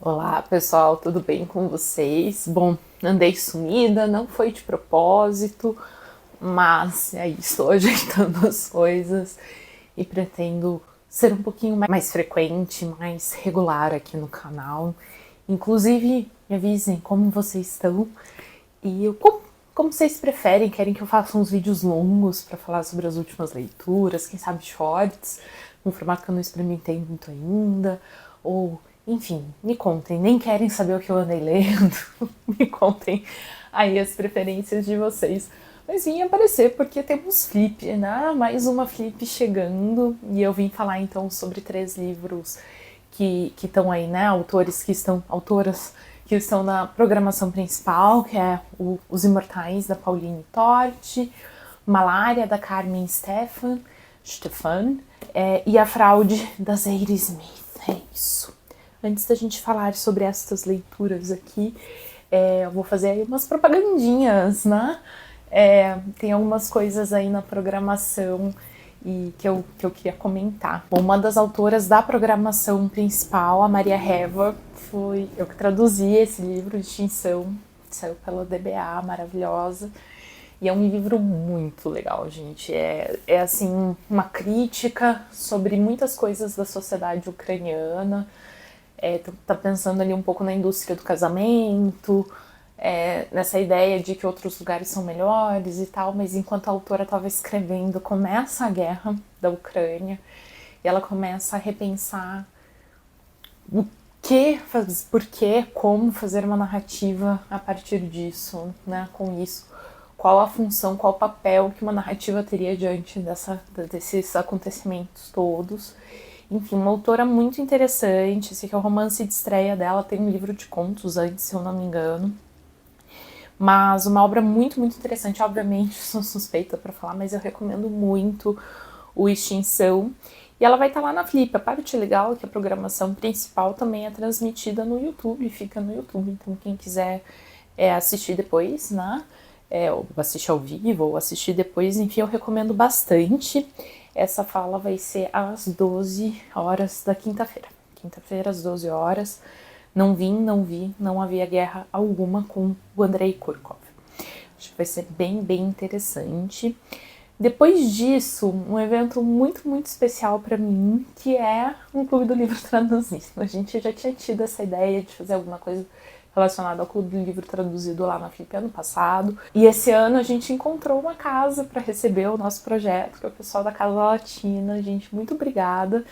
Olá pessoal, tudo bem com vocês? Bom, andei sumida, não foi de propósito, mas aí estou ajeitando as coisas e pretendo ser um pouquinho mais frequente, mais regular aqui no canal. Inclusive, me avisem como vocês estão e como vocês preferem. Querem que eu faça uns vídeos longos para falar sobre as últimas leituras, quem sabe shorts, um formato que eu não experimentei muito ainda, ou enfim, me contem. Nem querem saber o que eu andei lendo, me contem aí as preferências de vocês. Mas vim aparecer porque temos flip, né? Mais uma flip chegando, e eu vim falar então sobre 3 livros que estão aí, né? Autoras que estão na programação principal, que é Os Imortais, da Pauline Torti, Malária, da Carmen Stefan, e A Fraude, da Zadie Smith. É isso. Antes da gente falar sobre essas leituras aqui, eu vou fazer aí umas propagandinhas, né? Tem algumas coisas aí na programação e que eu queria comentar. Bom, uma das autoras da programação principal, a Maria Hever, foi eu que traduzi esse livro, Extinção, saiu pela DBA, maravilhosa. E é um livro muito legal, gente. É assim, uma crítica sobre muitas coisas da sociedade ucraniana. Tá pensando ali um pouco na indústria do casamento, nessa ideia de que outros lugares são melhores e tal, mas enquanto a autora estava escrevendo, começa a guerra da Ucrânia e ela começa a repensar o que, por que, como fazer uma narrativa a partir disso, né, com isso. Qual a função, qual o papel que uma narrativa teria diante desses acontecimentos todos. Enfim, uma autora muito interessante. Esse aqui é o romance de estreia dela, tem um livro de contos antes, se eu não me engano. Mas uma obra muito, muito interessante. Obviamente, sou suspeita para falar, mas eu recomendo muito o Extinção. E ela vai estar lá na Flip. A parte legal é que a programação principal também é transmitida no YouTube, fica no YouTube. Então, quem quiser assistir depois, né? Ou assistir ao vivo, ou assistir depois, enfim, eu recomendo bastante. Essa fala vai ser às 12 horas da quinta-feira. Quinta-feira, às 12 horas. Não havia guerra alguma com o Andrei Kurkov. Acho que vai ser bem, bem interessante. Depois disso, um evento muito, muito especial para mim, que é um Clube do Livro Traduzido. A gente já tinha tido essa ideia de fazer alguma coisa relacionada ao Clube do Livro Traduzido lá na Flip ano passado. E esse ano a gente encontrou uma casa para receber o nosso projeto, que é o pessoal da Casa Latina. Gente, muito obrigada.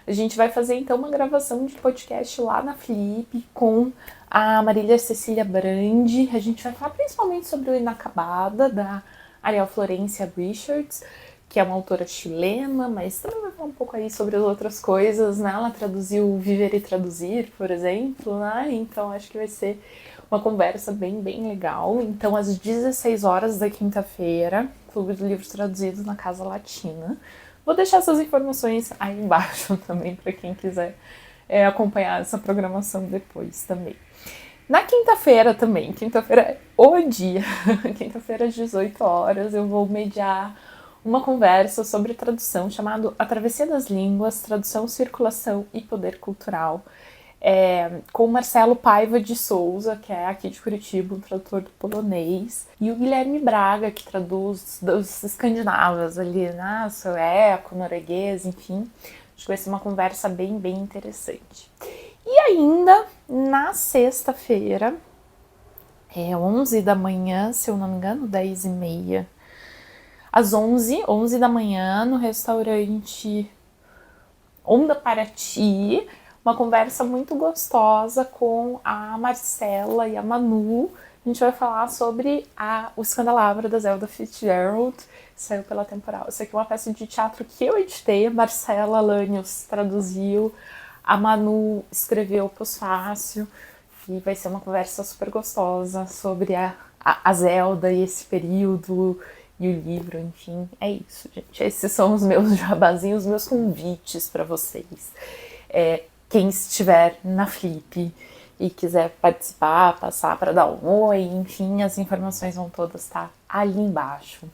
A gente vai fazer então uma gravação de podcast lá na Flip com a Marília Cecília Brandi. A gente vai falar principalmente sobre o Inacabada, da Ariel Florencia Richards, que é uma autora chilena, mas também vai falar um pouco aí sobre as outras coisas, né? Ela traduziu Viver e Traduzir, por exemplo, né? Então acho que vai ser uma conversa bem, bem legal. Então, às 16 horas da quinta-feira, Clube do Livro Traduzido na Casa Latina. Vou deixar essas informações aí embaixo também para quem quiser acompanhar essa programação depois também. Na quinta-feira também, quinta-feira é o dia, quinta-feira às 18 horas, eu vou mediar uma conversa sobre tradução chamado A Travessia das Línguas, Tradução, Circulação e Poder Cultural, com o Marcelo Paiva de Souza, que é aqui de Curitiba, um tradutor do polonês, e o Guilherme Braga, que traduz dos escandinavos ali, né, sueco, norueguês, enfim. Acho que vai ser uma conversa bem, bem interessante. E ainda, na sexta-feira, 11 da manhã, se eu não me engano, 10h30, às 11 da manhã, no restaurante Onda Paraty, uma conversa muito gostosa com a Marcela e a Manu. A gente vai falar sobre o Escandalavra da Zelda Fitzgerald, que saiu pela Temporal. Isso aqui é uma peça de teatro que eu editei, a Marcela Lanius traduziu, a Manu escreveu o pós-fácil, e vai ser uma conversa super gostosa sobre a Zelda e esse período e o livro, enfim, é isso, gente. Esses são os meus jabazinhos, os meus convites para vocês. Quem estiver na Flip e quiser participar, passar para dar um oi, enfim, as informações vão todas estar ali embaixo.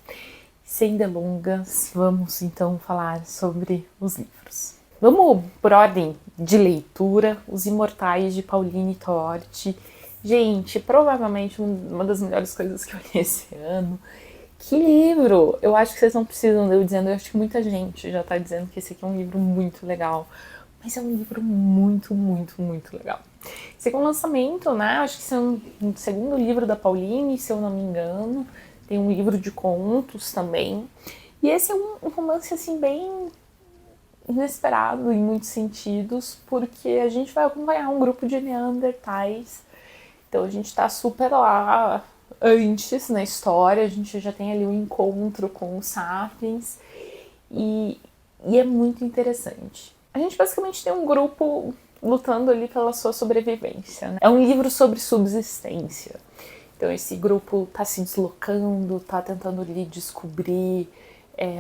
Sem delongas, vamos então falar sobre os livros. Vamos por ordem de leitura, Os Imortais de Pauline Torti. Gente, provavelmente uma das melhores coisas que eu li esse ano. Que livro! Eu acho que vocês não precisam de eu dizendo, eu acho que muita gente já tá dizendo que esse aqui é um livro muito legal. Mas é um livro muito, muito, muito legal. Esse aqui é um lançamento, né? Acho que esse é um segundo livro da Pauline, se eu não me engano. Tem um livro de contos também. E esse é um romance, assim, bem inesperado em muitos sentidos, porque a gente vai acompanhar um grupo de neandertais. Então a gente tá super lá antes na história, a gente já tem ali um encontro com os sapiens e é muito interessante. A gente basicamente tem um grupo lutando ali pela sua sobrevivência, né? É um livro sobre subsistência. Então esse grupo tá se deslocando, tá tentando ali descobrir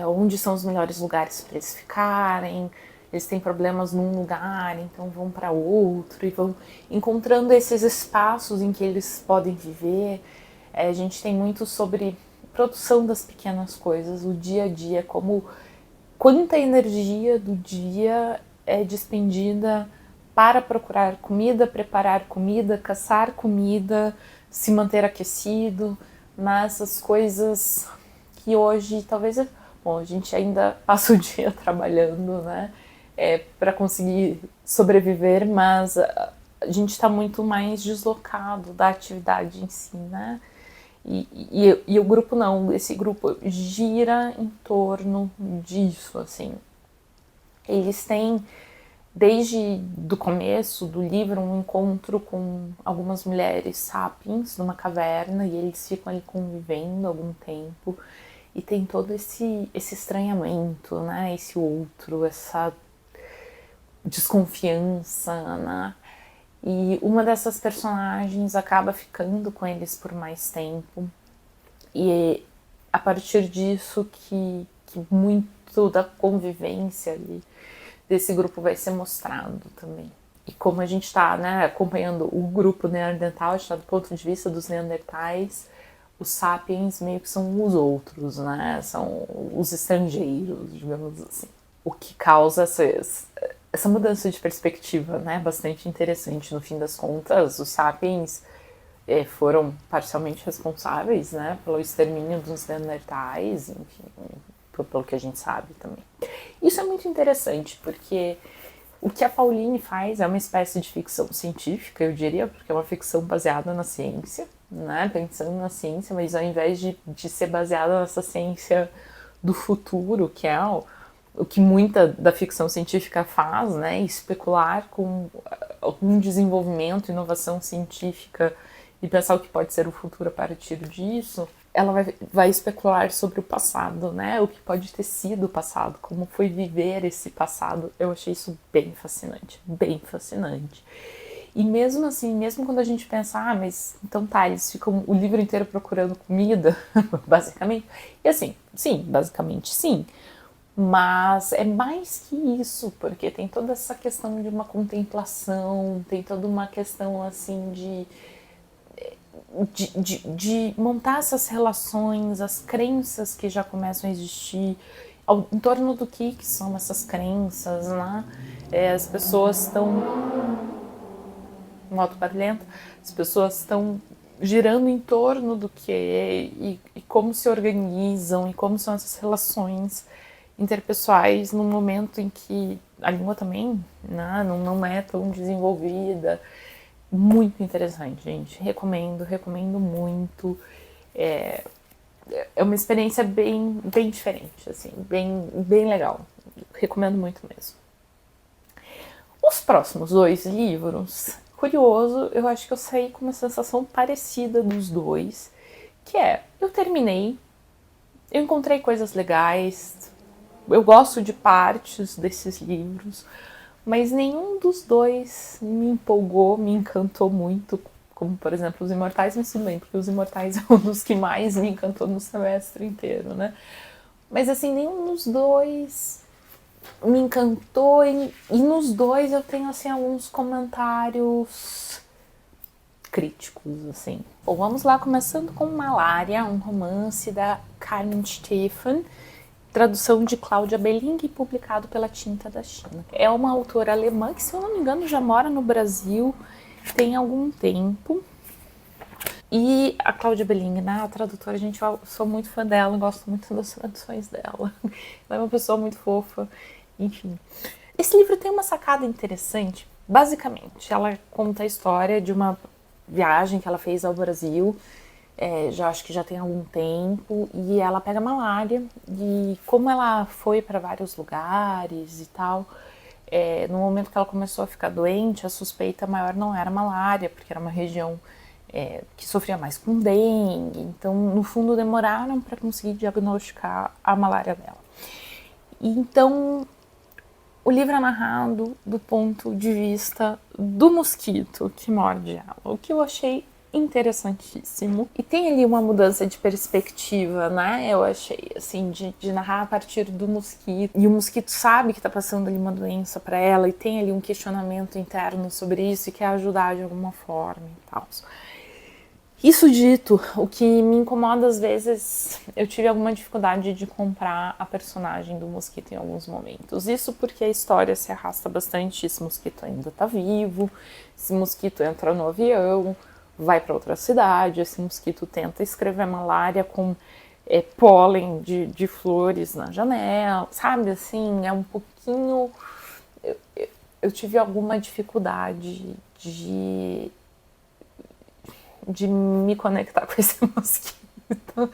onde são os melhores lugares para eles ficarem. Eles têm problemas num lugar, então vão para outro e vão encontrando esses espaços em que eles podem viver. A gente tem muito sobre produção das pequenas coisas, o dia a dia, como quanta energia do dia é despendida para procurar comida, preparar comida, caçar comida, se manter aquecido, mas as coisas que hoje talvez... Bom, a gente ainda passa o dia trabalhando, né? Para conseguir sobreviver, mas a gente está muito mais deslocado da atividade em si, né? E o grupo não, esse grupo gira em torno disso, assim. Eles têm, desde do começo do livro, um encontro com algumas mulheres sapiens numa caverna e eles ficam ali convivendo algum tempo e tem todo esse estranhamento, né? Esse outro, essa desconfiança, né? E uma dessas personagens acaba ficando com eles por mais tempo. E é a partir disso que muito da convivência ali desse grupo vai ser mostrado também. E como a gente está, né, acompanhando o grupo neandertal, está do ponto de vista dos neandertais, os sapiens meio que são os outros, né? São os estrangeiros, digamos assim. O que causa essa mudança de perspectiva, né? Bastante interessante. No fim das contas, os sapiens foram parcialmente responsáveis, né, pelo extermínio dos neandertais, enfim, pelo que a gente sabe também. Isso é muito interessante, porque o que a Pauline faz é uma espécie de ficção científica, eu diria, porque é uma ficção baseada na ciência, né, pensando na ciência, mas ao invés de ser baseada nessa ciência do futuro, que é o que muita da ficção científica faz, né, especular com algum desenvolvimento, inovação científica e pensar o que pode ser o futuro a partir disso, ela vai especular sobre o passado, né? O que pode ter sido o passado, como foi viver esse passado. Eu achei isso bem fascinante, bem fascinante. E mesmo assim, mesmo quando a gente pensa, mas então tá, eles ficam o livro inteiro procurando comida, basicamente. E assim, sim, basicamente sim. Mas é mais que isso, porque tem toda essa questão de uma contemplação, tem toda uma questão assim de montar essas relações, as crenças que já começam a existir, em torno do que são essas crenças, né? As pessoas estão... moto barulhento, as pessoas estão girando em torno do que e como se organizam e como são essas relações interpessoais num momento em que a língua também, né, não é tão desenvolvida. Muito interessante, gente. Recomendo muito. É uma experiência bem diferente, assim, bem legal. Recomendo muito mesmo. Os próximos 2 livros, curioso, eu acho que eu saí com uma sensação parecida dos dois, que eu terminei, eu encontrei coisas legais, eu gosto de partes desses livros, mas nenhum dos dois me empolgou, me encantou muito, como por exemplo Os Imortais, mas tudo bem, porque Os Imortais é um dos que mais me encantou no semestre inteiro, né? Mas assim, nenhum dos dois me encantou e nos dois eu tenho assim alguns comentários críticos, assim. Bom, vamos lá, começando com Malária, um romance da Carmen Stephan, tradução de Cláudia Belling, publicado pela Tinta da China. É uma autora alemã que, se eu não me engano, já mora no Brasil tem algum tempo. E a Cláudia Belling, né, a tradutora, gente, eu sou muito fã dela, gosto muito das traduções dela. Ela é uma pessoa muito fofa, enfim. Esse livro tem uma sacada interessante. Basicamente, ela conta a história de uma viagem que ela fez ao Brasil, já acho que já tem algum tempo, e ela pega malária, e como ela foi para vários lugares e tal, no momento que ela começou a ficar doente, a suspeita maior não era malária, porque era uma região que sofria mais com dengue, então no fundo demoraram para conseguir diagnosticar a malária dela. E então o livro é narrado do ponto de vista do mosquito que morde ela, o que eu achei interessantíssimo. E tem ali uma mudança de perspectiva, né? Eu achei, assim, de narrar a partir do mosquito. E o mosquito sabe que tá passando ali uma doença para ela e tem ali um questionamento interno sobre isso e quer ajudar de alguma forma e tal. Isso dito, o que me incomoda às vezes, eu tive alguma dificuldade de comprar a personagem do mosquito em alguns momentos. Isso porque a história se arrasta bastante, esse mosquito ainda tá vivo, esse mosquito entra no avião, vai para outra cidade, esse mosquito tenta escrever malária com pólen de flores na janela, sabe, assim, é um pouquinho... Eu tive alguma dificuldade de me conectar com esse mosquito.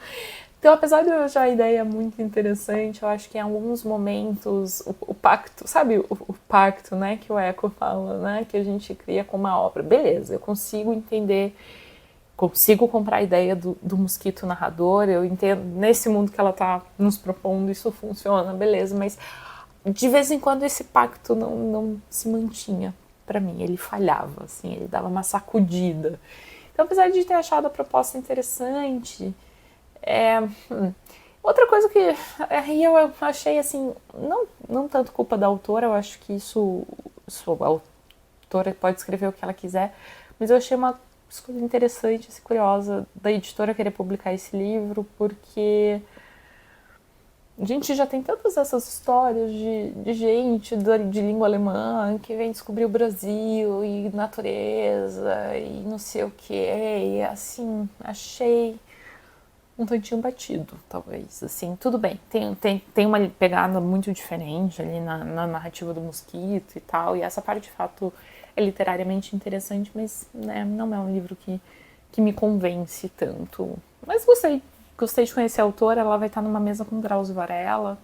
Então, apesar de eu achar a ideia muito interessante, eu acho que em alguns momentos o pacto, sabe o pacto, né, que o Eco fala, né, que a gente cria com uma obra. Beleza, eu consigo entender, consigo comprar a ideia do mosquito narrador, eu entendo, nesse mundo que ela tá nos propondo, isso funciona, beleza, mas de vez em quando esse pacto não se mantinha para mim, ele falhava, assim, ele dava uma sacudida. Então, apesar de ter achado a proposta interessante, outra coisa que eu achei, assim, não tanto culpa da autora, eu acho que isso a autora pode escrever o que ela quiser, mas eu achei uma escolha interessante, assim, curiosa da editora querer publicar esse livro, porque a gente já tem tantas essas histórias de gente de língua alemã que vem descobrir o Brasil e natureza e não sei o que, e assim, achei um tantinho batido, talvez, assim, tudo bem, tem uma pegada muito diferente ali na narrativa do mosquito e tal, e essa parte de fato é literariamente interessante, mas né, não é um livro que me convence tanto, mas gostei de conhecer a autora, ela vai estar numa mesa com Drauzio Varela,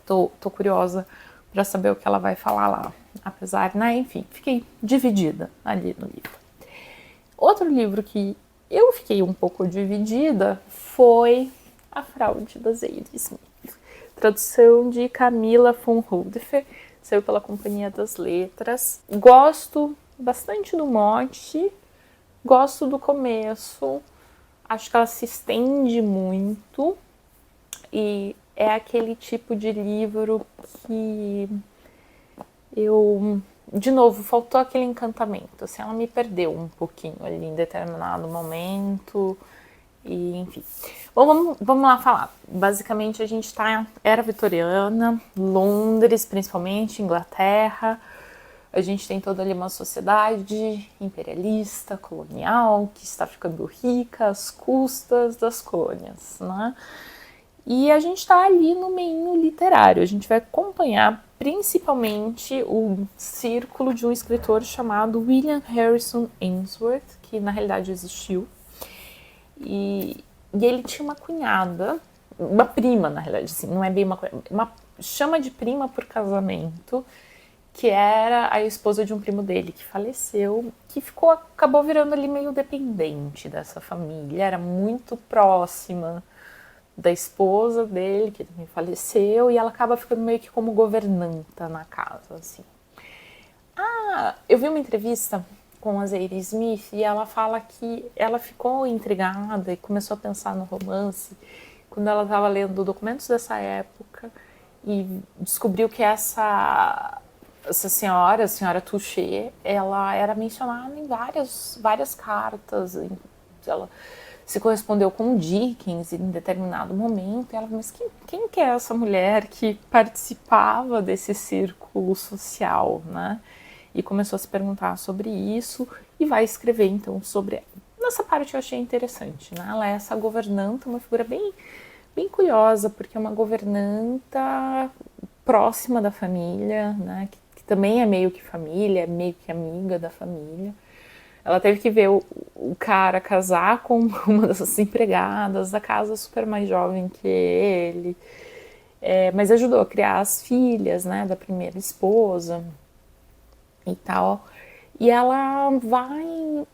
tô curiosa para saber o que ela vai falar lá, apesar, né, enfim, fiquei dividida ali no livro. Outro livro que eu fiquei um pouco dividida foi A Fraude da Zadie Smith, tradução de Camila von Hodefer, saiu pela Companhia das Letras. Gosto bastante do mote, gosto do começo, acho que ela se estende muito e é aquele tipo de livro que de novo, faltou aquele encantamento, assim, ela me perdeu um pouquinho ali em determinado momento, e enfim. Bom, vamos lá falar. Basicamente a gente tá era vitoriana, Londres principalmente, Inglaterra, a gente tem toda ali uma sociedade imperialista, colonial, que está ficando rica às custas das colônias, né? E a gente está ali no meio literário, a gente vai acompanhar principalmente o círculo de um escritor chamado William Harrison Ainsworth, que na realidade existiu. E ele tinha uma cunhada, uma prima na realidade, assim, não é bem uma chama de prima por casamento, que era a esposa de um primo dele que faleceu, que acabou virando ali meio dependente dessa família, era muito próxima da esposa dele, que também faleceu, e ela acaba ficando meio que como governanta na casa, assim. Eu vi uma entrevista com a Zadie Smith e ela fala que ela ficou intrigada e começou a pensar no romance quando ela estava lendo documentos dessa época e descobriu que essa senhora, a senhora Touché, ela era mencionada em várias cartas. Ela se correspondeu com Dickens em determinado momento. E ela falou, mas quem que é essa mulher que participava desse círculo social, né? E começou a se perguntar sobre isso e vai escrever, então, sobre... Nessa parte eu achei interessante, né? Ela é essa governanta, uma figura bem curiosa, porque é uma governanta próxima da família, né? Que também é meio que família, é meio que amiga da família. Ela teve que ver o cara casar com uma dessas empregadas da casa, super mais jovem que ele, mas ajudou a criar as filhas, né, da primeira esposa e tal. E ela vai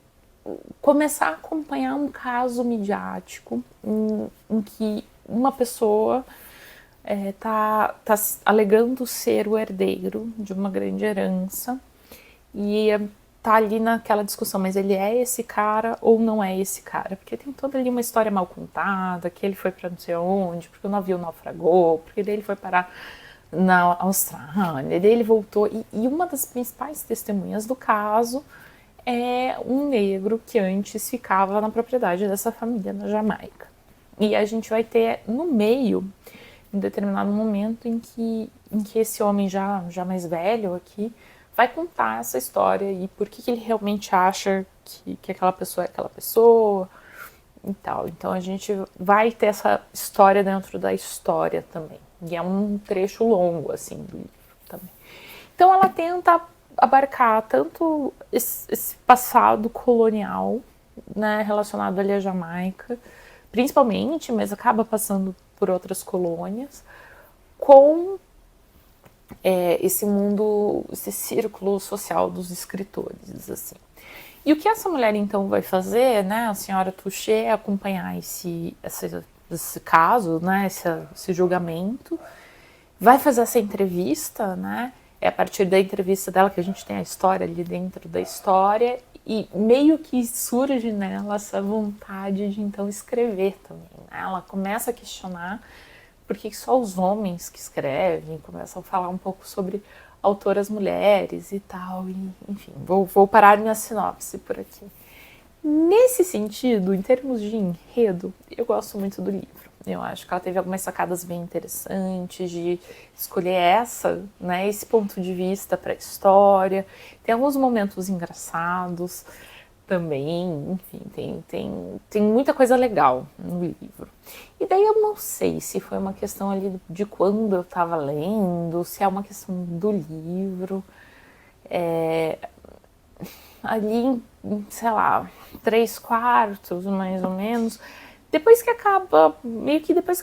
começar a acompanhar um caso midiático em que uma pessoa tá alegando ser o herdeiro de uma grande herança e tá ali naquela discussão, mas ele é esse cara ou não é esse cara? Porque tem toda ali uma história mal contada, que ele foi pra não sei onde, porque o navio naufragou, porque daí ele foi parar na Austrália, daí ele voltou, e uma das principais testemunhas do caso é um negro que antes ficava na propriedade dessa família na Jamaica. E a gente vai ter no meio, em determinado momento, em que esse homem já mais velho aqui vai contar essa história e por que ele realmente acha que aquela pessoa é aquela pessoa e tal. Então a gente vai ter essa história dentro da história também. E é um trecho longo, assim, do livro também. Então ela tenta abarcar tanto esse passado colonial, né, relacionado ali à Jamaica, principalmente, mas acaba passando por outras colônias, com esse mundo, esse círculo social dos escritores, assim. E o que essa mulher então vai fazer, né, a senhora Touché, é acompanhar esse caso, né, esse julgamento, vai fazer essa entrevista, né, é a partir da entrevista dela que a gente tem a história ali dentro da história, e meio que surge nela essa vontade de então escrever também, né? Ela começa a questionar por que só os homens que escrevem, começam a falar um pouco sobre autoras mulheres e tal, e, enfim, vou parar minha sinopse por aqui. Nesse sentido, em termos de enredo, eu gosto muito do livro. Eu acho que ela teve algumas sacadas bem interessantes de escolher esse ponto de vista para a história. Tem alguns momentos engraçados também, enfim, tem muita coisa legal no livro. E daí eu não sei se foi uma questão ali de quando eu estava lendo, se é uma questão do livro. Ali, sei lá, 3/4, mais ou menos, depois que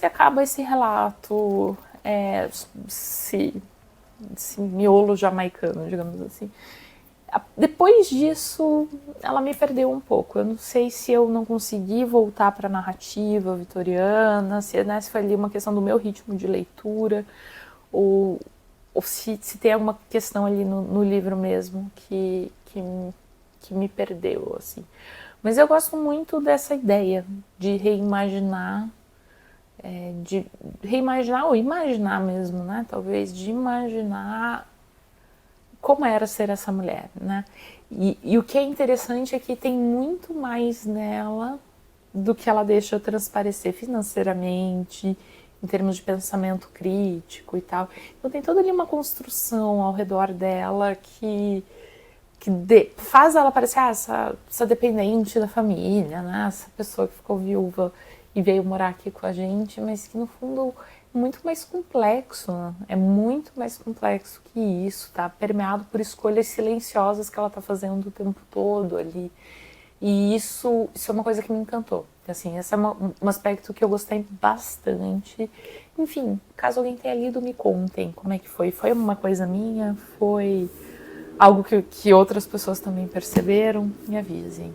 acaba esse relato, esse miolo jamaicano, digamos assim, depois disso, ela me perdeu um pouco. Eu não sei se eu não consegui voltar para a narrativa vitoriana, se foi ali uma questão do meu ritmo de leitura, ou se tem alguma questão ali no livro mesmo que me perdeu, assim. Mas eu gosto muito dessa ideia de reimaginar, ou imaginar mesmo, né? Talvez de imaginar como era ser essa mulher, né? E o que é interessante é que tem muito mais nela do que ela deixa transparecer financeiramente, em termos de pensamento crítico e tal. Então tem toda ali uma construção ao redor dela que faz ela parecer essa dependente da família, né? Essa pessoa que ficou viúva e veio morar aqui com a gente, mas que no fundo é muito mais complexo, né? É muito mais complexo que isso, tá? Permeado por escolhas silenciosas que ela tá fazendo o tempo todo ali. E isso é uma coisa que me encantou. Assim, esse é um aspecto que eu gostei bastante. Enfim, caso alguém tenha lido, me contem como é que foi. Foi uma coisa minha? Foi algo que outras pessoas também perceberam? Me avisem.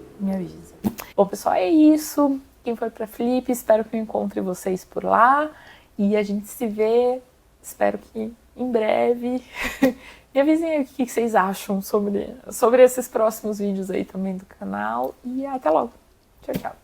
Bom, pessoal, é isso. Quem foi pra Flip, espero que eu encontre vocês por lá. E a gente se vê, espero que em breve. Me avisem aí o que vocês acham sobre esses próximos vídeos aí também do canal. E até logo. Tchau, tchau.